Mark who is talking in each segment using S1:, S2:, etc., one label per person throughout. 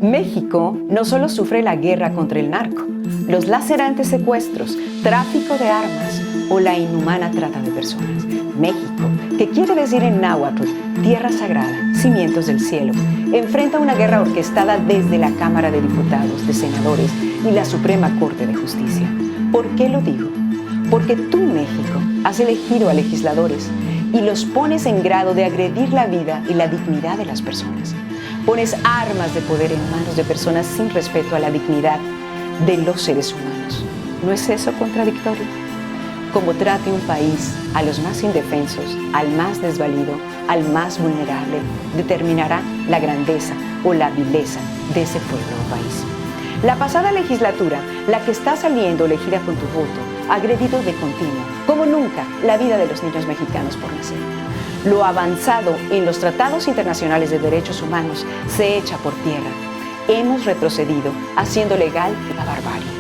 S1: México no solo sufre la guerra contra el narco, los lacerantes secuestros, tráfico de armas o la inhumana trata de personas. México, que quiere decir en náhuatl, tierra sagrada, cimientos del cielo, enfrenta una guerra orquestada desde la Cámara de Diputados, de Senadores y la Suprema Corte de Justicia. ¿Por qué lo digo? Porque tú, México, has elegido a legisladores y los pones en grado de agredir la vida y la dignidad de las personas. Pones armas de poder en manos de personas sin respeto a la dignidad de los seres humanos. ¿No es eso contradictorio? Como trate un país a los más indefensos, al más desvalido, al más vulnerable, determinará la grandeza o la vileza de ese pueblo o país. La pasada legislatura, la que está saliendo elegida con tu voto, ha agredido de continuo, como nunca, la vida de los niños mexicanos por nacer. Lo avanzado en los tratados internacionales de derechos humanos se echa por tierra. Hemos retrocedido haciendo legal la barbarie.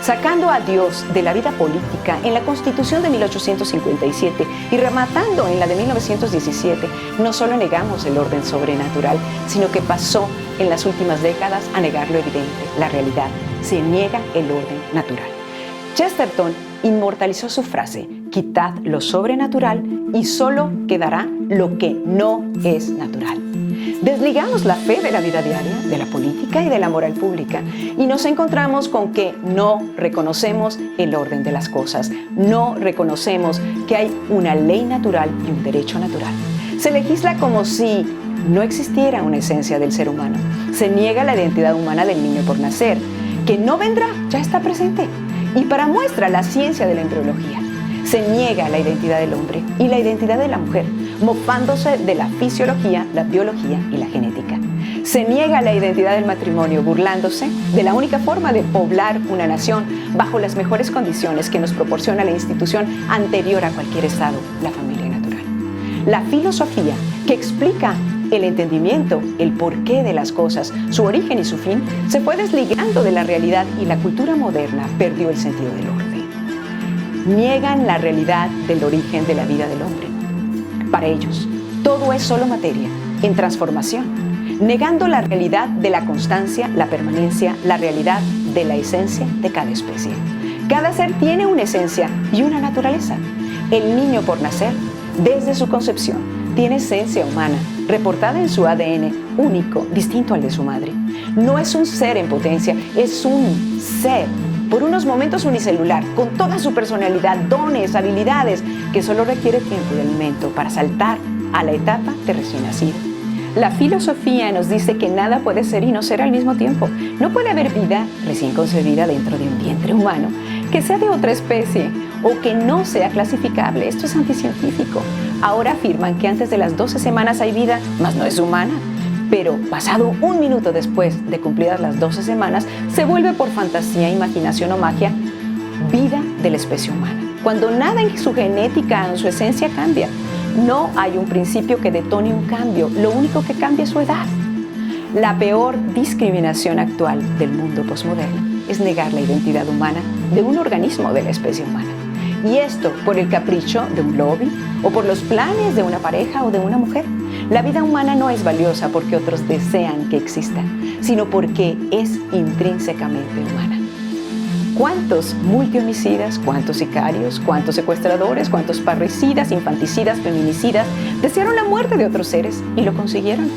S1: Sacando a Dios de la vida política en la Constitución de 1857 y rematando en la de 1917, no solo negamos el orden sobrenatural, sino que pasó en las últimas décadas a negar lo evidente, la realidad. Se niega el orden natural. Chesterton inmortalizó su frase: quitad lo sobrenatural y solo quedará lo que no es natural. Desligamos la fe de la vida diaria, de la política y de la moral pública y nos encontramos con que no reconocemos el orden de las cosas, no reconocemos que hay una ley natural y un derecho natural. Se legisla como si no existiera una esencia del ser humano. Se niega la identidad humana del niño por nacer, que no vendrá, ya está presente. Y para muestra la ciencia de la embriología, se niega la identidad del hombre y la identidad de la mujer, mofándose de la fisiología, la biología y la genética. Se niega la identidad del matrimonio, burlándose de la única forma de poblar una nación bajo las mejores condiciones que nos proporciona la institución anterior a cualquier estado, la familia natural. La filosofía, que explica el entendimiento, el porqué de las cosas, su origen y su fin, se fue desligando de la realidad y la cultura moderna perdió el sentido del orden. Niegan la realidad del origen de la vida del hombre. Para ellos, todo es solo materia, en transformación, negando la realidad de la constancia, la permanencia, la realidad de la esencia de cada especie. Cada ser tiene una esencia y una naturaleza. El niño por nacer, desde su concepción, tiene esencia humana, reportada en su ADN, único, distinto al de su madre. No es un ser en potencia, es un ser, por unos momentos unicelular, con toda su personalidad, dones, habilidades, que solo requiere tiempo y alimento para saltar a la etapa de recién nacido. La filosofía nos dice que nada puede ser y no ser al mismo tiempo. No puede haber vida recién concebida dentro de un vientre humano que sea de otra especie o que no sea clasificable. Esto es anticientífico. Ahora afirman que antes de las 12 semanas hay vida, mas no es humana. Pero pasado un minuto después de cumplidas las 12 semanas, se vuelve por fantasía, imaginación o magia, vida de la especie humana. Cuando nada en su genética, en su esencia cambia. No hay un principio que detone un cambio, lo único que cambia es su edad. La peor discriminación actual del mundo posmoderno es negar la identidad humana de un organismo de la especie humana. Y esto por el capricho de un lobby o por los planes de una pareja o de una mujer. La vida humana no es valiosa porque otros desean que exista, sino porque es intrínsecamente humana. ¿Cuántos multihomicidas, cuántos sicarios, cuántos secuestradores, cuántos parricidas, infanticidas, feminicidas desearon la muerte de otros seres y lo consiguieron?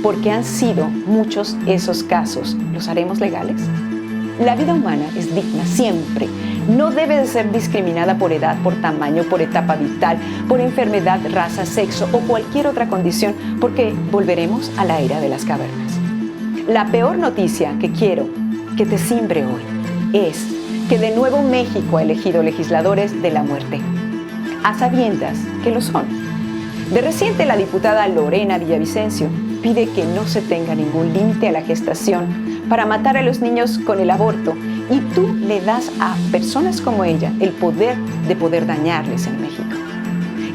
S1: Porque han sido muchos esos casos. ¿Los haremos legales? La vida humana es digna siempre. No debe de ser discriminada por edad, por tamaño, por etapa vital, por enfermedad, raza, sexo o cualquier otra condición, porque volveremos a la era de las cavernas. La peor noticia que quiero que te simbre hoy es que de nuevo México ha elegido legisladores de la muerte, a sabiendas que lo son. De reciente, la diputada Lorena Villavicencio pide que no se tenga ningún límite a la gestación para matar a los niños con el aborto, y tú le das a personas como ella el poder de poder dañarles en México.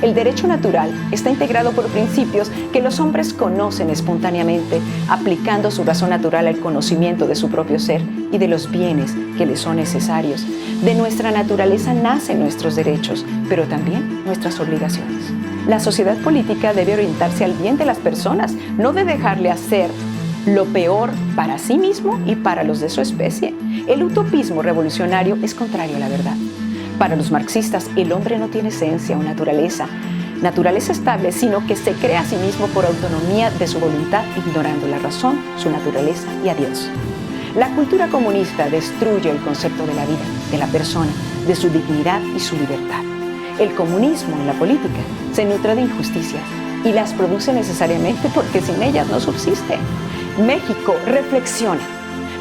S1: El derecho natural está integrado por principios que los hombres conocen espontáneamente, aplicando su razón natural al conocimiento de su propio ser y de los bienes que les son necesarios. De nuestra naturaleza nacen nuestros derechos, pero también nuestras obligaciones. La sociedad política debe orientarse al bien de las personas, no de dejarle hacer lo peor para sí mismo y para los de su especie. El utopismo revolucionario es contrario a la verdad. Para los marxistas, el hombre no tiene esencia o naturaleza estable, sino que se crea a sí mismo por autonomía de su voluntad, ignorando la razón, su naturaleza y a Dios. La cultura comunista destruye el concepto de la vida, de la persona, de su dignidad y su libertad. El comunismo en la política se nutre de injusticias y las produce necesariamente porque sin ellas no subsiste. México, reflexiona.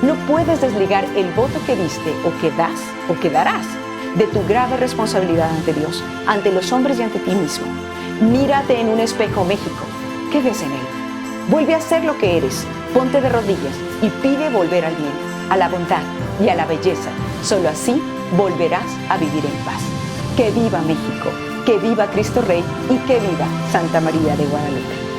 S1: No puedes desligar el voto que diste o que das o que darás de tu grave responsabilidad ante Dios, ante los hombres y ante ti mismo. Mírate en un espejo, México. ¿Qué ves en él? Vuelve a ser lo que eres. Ponte de rodillas y pide volver al bien, a la bondad y a la belleza. Solo así volverás a vivir en paz. Que viva México, que viva Cristo Rey y que viva Santa María de Guadalupe.